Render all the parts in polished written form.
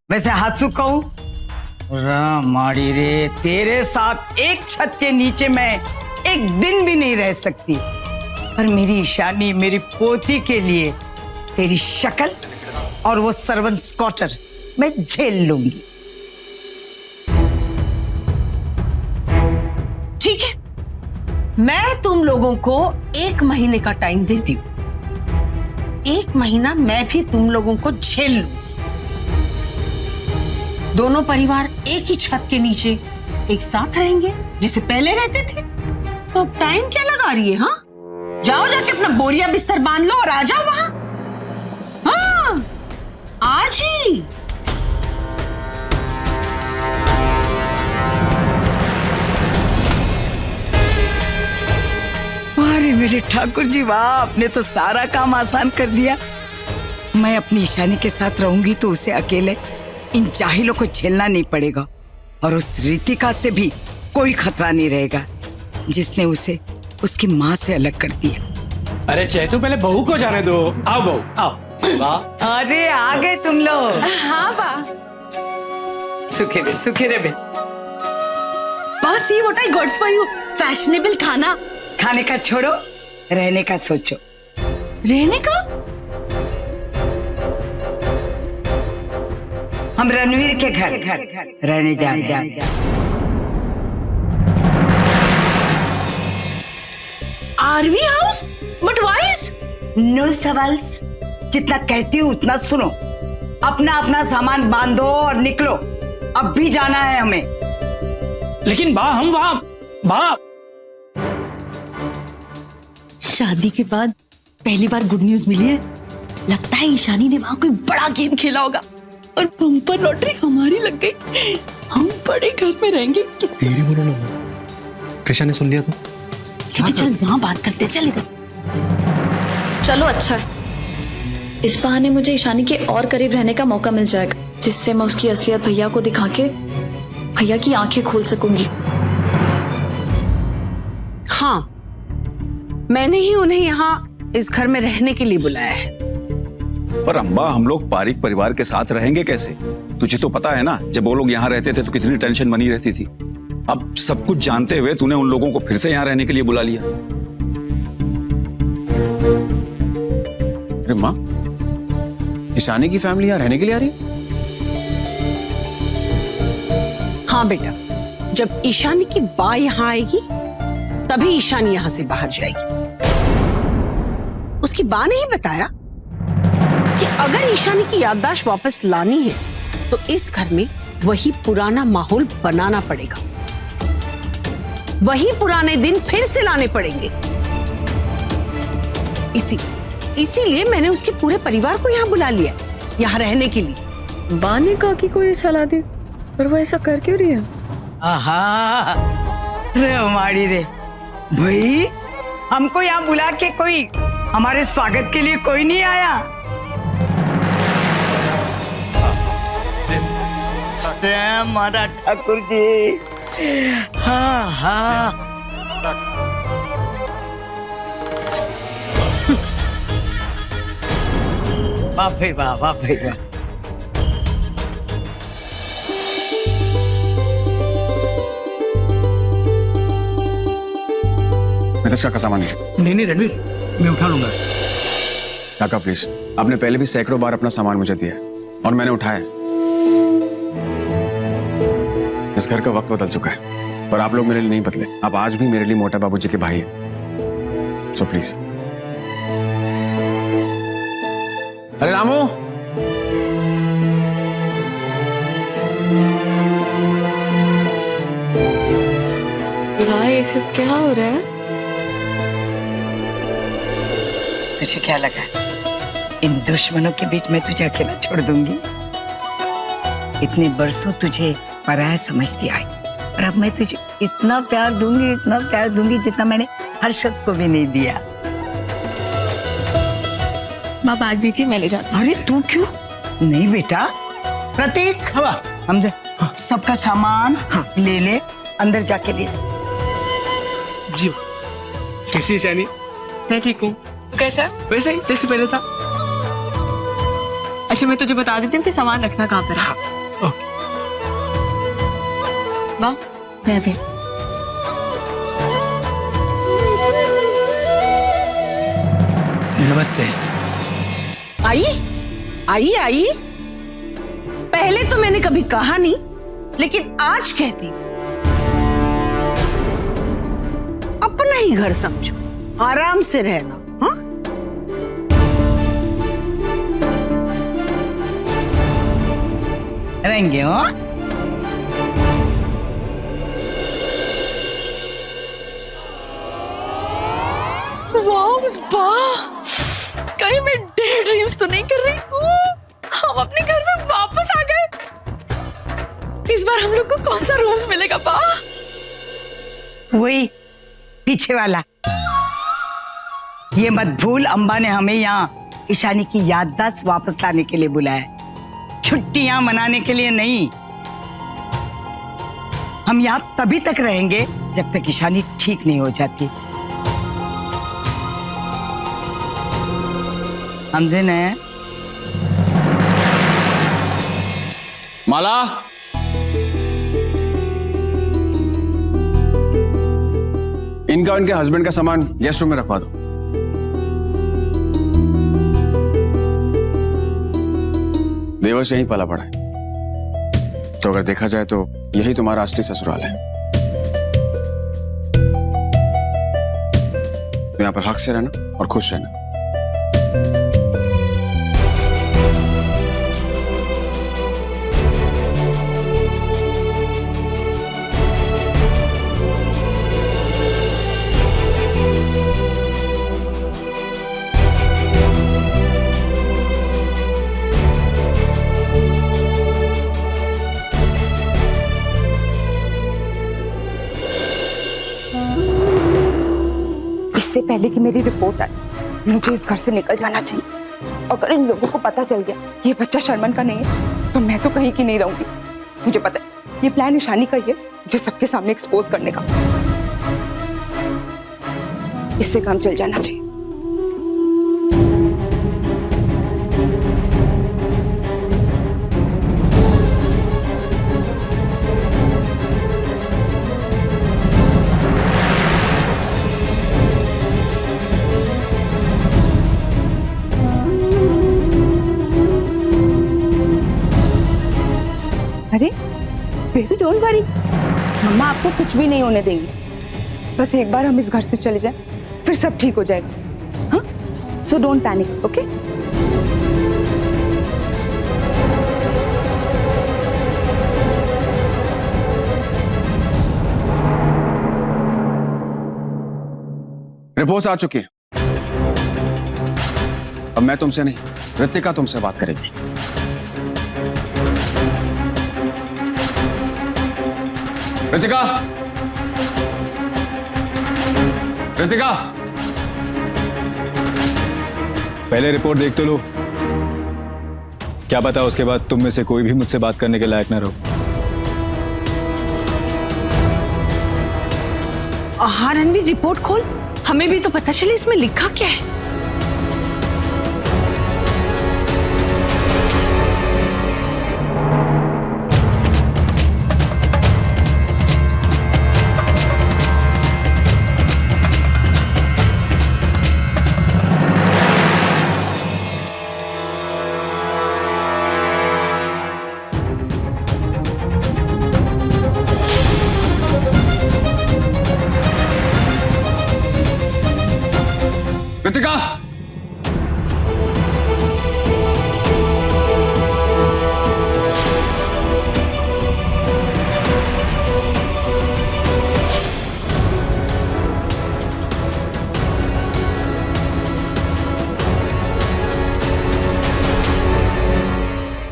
वैसे हाथसुक कहूं, माड़ी रे, तेरे साथ एक छत के नीचे मैं एक दिन भी नहीं रह सकती, पर मेरी ईशानी, मेरी पोती के लिए तेरी शक्ल और वो सर्वन स्कॉटर मैं झेल लूंगी। ठीक है, मैं तुम लोगों को 1 महीने का टाइम देती हूँ। 1 महीना मैं भी तुम लोगों को झेल लूंगी। दोनों परिवार एक ही छत के नीचे एक साथ रहेंगे जैसे पहले रहते थे। तो अब टाइम क्या लगा रही है? हाँ, जाओ जाके अपना बोरिया बिस्तर बांध लो और आ जाओ वहां। हाँ, आज ही। अरे मेरे ठाकुर जी, वाह, आपने तो सारा काम आसान कर दिया। मैं अपनी ईशानी के साथ रहूंगी तो उसे अकेले इन जाहिलों को झेलना नहीं पड़ेगा, और उस रितिका से भी कोई खतरा नहीं रहेगा जिसने उसे उसकी माँ से अलग कर दिया। अरे चैतू, पहले बहू को जाने दो। आओ बहू, आओ। वाह, अरे आ गए तुम लोग। हाँ बा। सुखे रे बे। बस ये what I got for you, fashionable खाना। खाने का छोड़ो, रहने का सोचो। रहने का? हम रणवीर के घर रहने जा रहे हैं। RV house? बट वाइस? नो सवाल्स, जितना कहती हूँ उतना सुनो। अपना अपना सामान बांधो और निकलो, अब भी जाना है हमें। लेकिन बा, हम वहां बा। शादी के बाद पहली बार गुड न्यूज मिली है। लगता है ईशानी ने वहां कोई बड़ा गेम खेला होगा और बम्पर लॉटरी हमारी लग गई। हम बड़े घर में रहेंगे। तेरी बोलो ना, कृष्णा ने सुन लिया तो? ठीक है, चल वहां बात करते, चल इधर। चलो अच्छा है, इस बहाने मुझे ईशानी के और करीब रहने का मौका मिल जाएगा, जिससे मैं उसकी असलियत भैया को दिखा के भैया की आंखें खोल सकूंगी। हाँ, मैंने ही उन्हें यहाँ इस घर में रहने के लिए बुलाया है। पर अम्बा, हम लोग पारिक परिवार के साथ रहेंगे कैसे? तुझे तो पता है ना, जब वो लोग यहाँ रहते थे तो कितनी टेंशन बनी रहती थी। अब सब कुछ जानते हुए तूने उन लोगों को फिर से यहाँ रहने के लिए बुला लिया। अरे माँ, ईशानी की फैमिली यहाँ रहने के लिए आ रही है? हाँ बेटा, जब ईशानी की बा यहाँ आएगी तभी ईशानी यहाँ से बाहर जाएगी। उसकी बा ने ही बताया कि अगर ईशानी की याददाश्त वापस लानी है तो इस घर में वही पुराना माहौल बनाना पड़ेगा, वही पुराने दिन फिर से लाने पड़ेंगे। इसीलिए मैंने उसके पूरे परिवार को यहाँ बुला लिया, यहाँ रहने के लिए। बा ने कहा कि कोई सलाह दे, पर वो ऐसा कर क्यों रही है? आहा, रे माड़ी रे भाई, हमको यहाँ बुला के कोई हमारे स्वागत के लिए कोई नहीं आया। हमारा ठाकुर जी, हाँ हाँ। वाह भाई वाह, वाह भाई वाह। काका सामान लीजिए। नहीं रणवीर, मैं उठा लूंगा। काका प्लीज, आपने पहले भी सैकड़ों बार अपना सामान मुझे दिया और मैंने उठाया। इस घर का वक्त बदल चुका है, पर आप लोग मेरे लिए नहीं बदले। आप आज भी मेरे लिए मोटा बाबूजी के भाई हैं। So please. अरे रामू, भाई ये सब क्या हो रहा है? तुझे क्या लगा इन दुश्मनों के बीच में तुझे अकेला छोड़ दूंगी? इतने बरसों तुझे पराया समझती आई, और अब मैं तुझे इतना प्यार दूंगी जितना मैंने हर्षद को भी नहीं दिया। माँ बात दीजिए, मैं ले जाती हूँ। अरे तू क्यों? नहीं बेटा, प्रतीक, हम सबका सामान ले ले, अंदर जाके ले। जी, कैसी ईशानी? मैं ठीक हूँ। कैसा? वैसे ही जैसे पहले था। अच्छा मैं तुझे बता देती हूँ कि सामान रखना कहाँ पर है। ओके। वाह मैं भी। नमस्ते। आई आई आई, पहले तो मैंने कभी कहा नहीं, लेकिन आज कहती हूं, अपना ही घर समझो, आराम से रहना। हाँ, रहेंगे हो? वाह, कहीं मैं डे ड्रीम्स तो नहीं कर रही हूँ? हम अपने घर में वापस आ गए। इस बार हम लोग को कौन सा रूम्स मिलेगा बा? वही पीछे वाला। ये मत भूल, अम्बा ने हमें यहाँ ईशानी की याददाश्त वापस लाने के लिए बुलाया, छुट्टियां मनाने के लिए नहीं। हम यहाँ तभी तक रहेंगे जब तक ईशानी ठीक नहीं हो जाती। समझे न? माला, इनका इनके हस्बैंड का सामान गेस्ट रूम में रखवा दो। देवर्ष यहीं पला पड़ा है, तो अगर देखा जाए तो यही तुम्हारा असली ससुराल है। तो यहां पर हक से रहना और खुश रहना। इससे पहले कि मेरी रिपोर्ट आए, मुझे इस घर से निकल जाना चाहिए। अगर इन लोगों को पता चल गया ये बच्चा शर्मन का नहीं है, तो मैं तो कहीं की नहीं रहूंगी। मुझे पता है ये प्लान ईशानी का ही है, मुझे सबके सामने एक्सपोज करने का। इससे काम चल जाना चाहिए। अरे बेबी डोंट वरी, मम्मा आपको कुछ भी नहीं होने देंगी। बस एक बार हम इस घर से चले जाएं, फिर सब ठीक हो जाएगा। हाँ, so don't panic, okay? Report आ चुकी है। अब मैं तुमसे नहीं, ऋतिका तुमसे बात करेगी। ऋतिका, ऋतिका, पहले रिपोर्ट देख तो लो, क्या पता उसके बाद तुम में से कोई भी मुझसे बात करने के लायक न रहो। हाँ रणवीर, रिपोर्ट खोल, हमें भी तो पता चले इसमें लिखा क्या है। ऋतिका,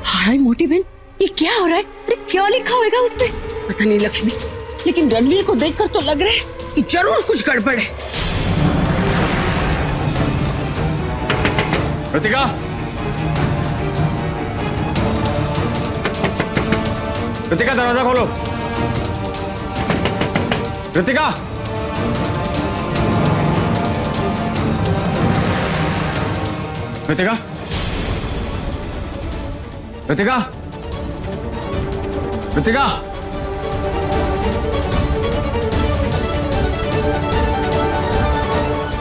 हाय मोटी बहन, ये क्या हो रहा है? अरे क्या लिखा होगा उस पे? पता नहीं लक्ष्मी, लेकिन रणवीर को देखकर तो लग रहा है कि जरूर कुछ गड़बड़ है। ऋतिका, ऋतिका दरवाजा खोलो। ऋतिका, रितिका, रितिका, रितिका।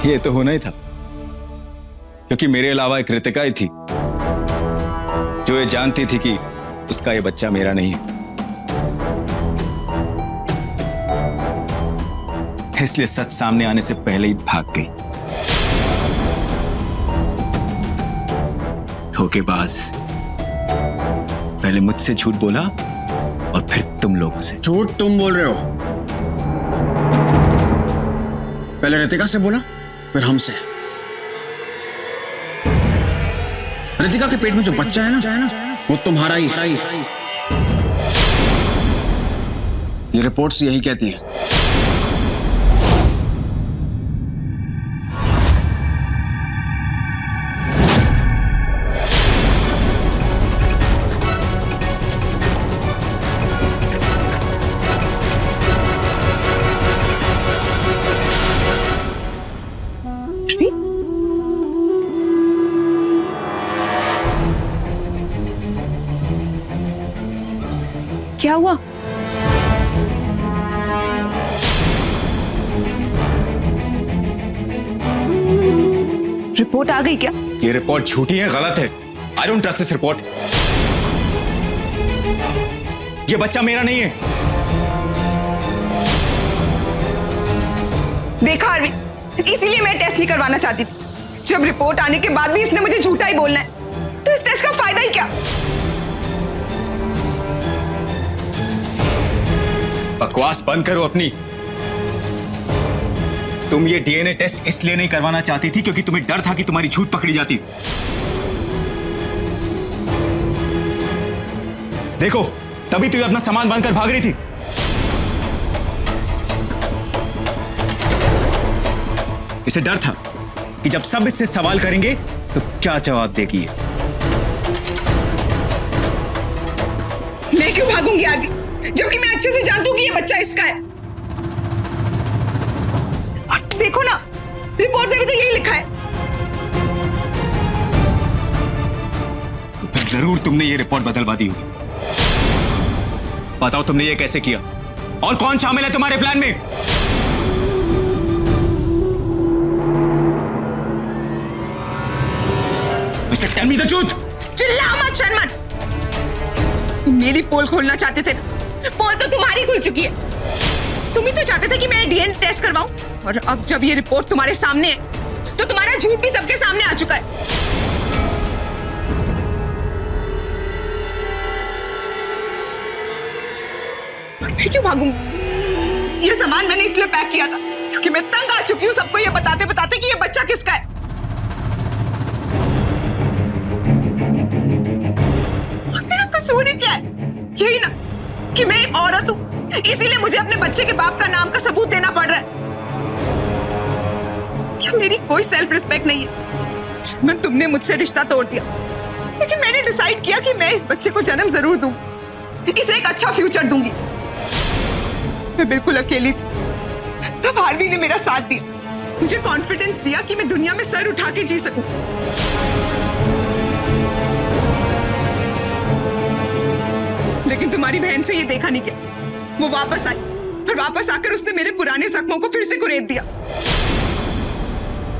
ये तो होना ही था, क्योंकि मेरे अलावा एक रितिका ही थी जो ये जानती थी कि उसका ये बच्चा मेरा नहीं है। इसलिए सच सामने आने से पहले ही भाग गई। धोखेबाज, पहले मुझसे झूठ बोला और फिर तुम लोगों से। झूठ तुम बोल रहे हो। पहले रितिका से बोला, फिर हमसे। रितिका के पेट में जो बच्चा है ना, वो तुम्हारा ही है। ये रिपोर्ट्स यही कहती हैं। क्या हुआ? रिपोर्ट आ गई क्या? ये रिपोर्ट झूठी है, गलत है। I don't trust this report. ये बच्चा मेरा नहीं है। देखा अरविंद, इसीलिए मैं टेस्ट नहीं करवाना चाहती थी। जब रिपोर्ट आने के बाद भी इसने मुझे झूठा ही बोलना है, तो इस टेस्ट का फायदा ही क्या? बकवास बंद करो अपनी। तुम ये डीएनए टेस्ट इसलिए नहीं करवाना चाहती थी क्योंकि तुम्हें डर था कि तुम्हारी झूठ पकड़ी जाती। देखो, तभी तो ये अपना सामान बांधकर भाग रही थी। इसे डर था कि जब सब इससे सवाल करेंगे तो क्या जवाब देगी ये। मैं क्यों भागूंगी आगे, जबकि मैं अच्छे से जानती हूँ कि ये बच्चा इसका है। देखो ना, रिपोर्ट में भी तो यही लिखा है। तो फिर जरूर तुमने ये रिपोर्ट बदलवा दी होगी। बताओ तुमने ये कैसे किया और कौन शामिल है तुम्हारे प्लान में? Mister tell me the truth. चिल्ला मत शर्मन। तुम मेरी पोल खोलना चाहते थे ना? पोल तो तुम्हारी खुल चुकी है। तुम ही तो चाहते थे कि मैं डीएनए टेस्ट करवाऊं, और अब जब ये रिपोर्ट तुम्हारे सामने है तो तुम्हारा झूठ भी सबके सामने आ चुका है। और मैं क्यों भागूंगी? ये सामान मैंने इसलिए पैक किया था क्योंकि मैं तंग आ चुकी हूँ सबको ये बताते बताते कि ये बच्चा किसका है। और मेरा कसूर ही क्या है? यही ना कि मैं एक औरत हूँ, इसीलिए मुझे अपने बच्चे के बाप का नाम का सबूत देना पड़ रहा है। क्या मेरी कोई सेल्फ रिस्पेक्ट नहीं है? शर्मन, तुमने मुझसे रिश्ता तोड़ दिया, लेकिन मैंने डिसाइड किया कि मैं इस बच्चे को जन्म जरूर दूंगी, इसे एक अच्छा फ्यूचर दूंगी। मैं बिल्कुल अकेली थी, तब हार्वी ने मेरा साथ दिया, मुझे कॉन्फिडेंस दिया कि मैं दुनिया में सर उठा के जी सकूं। लेकिन तुम्हारी बहन से ये देखा नहीं गया। वो वापस आई और वापस आकर उसने मेरे पुराने जख्मों को फिर से कुरेद दिया।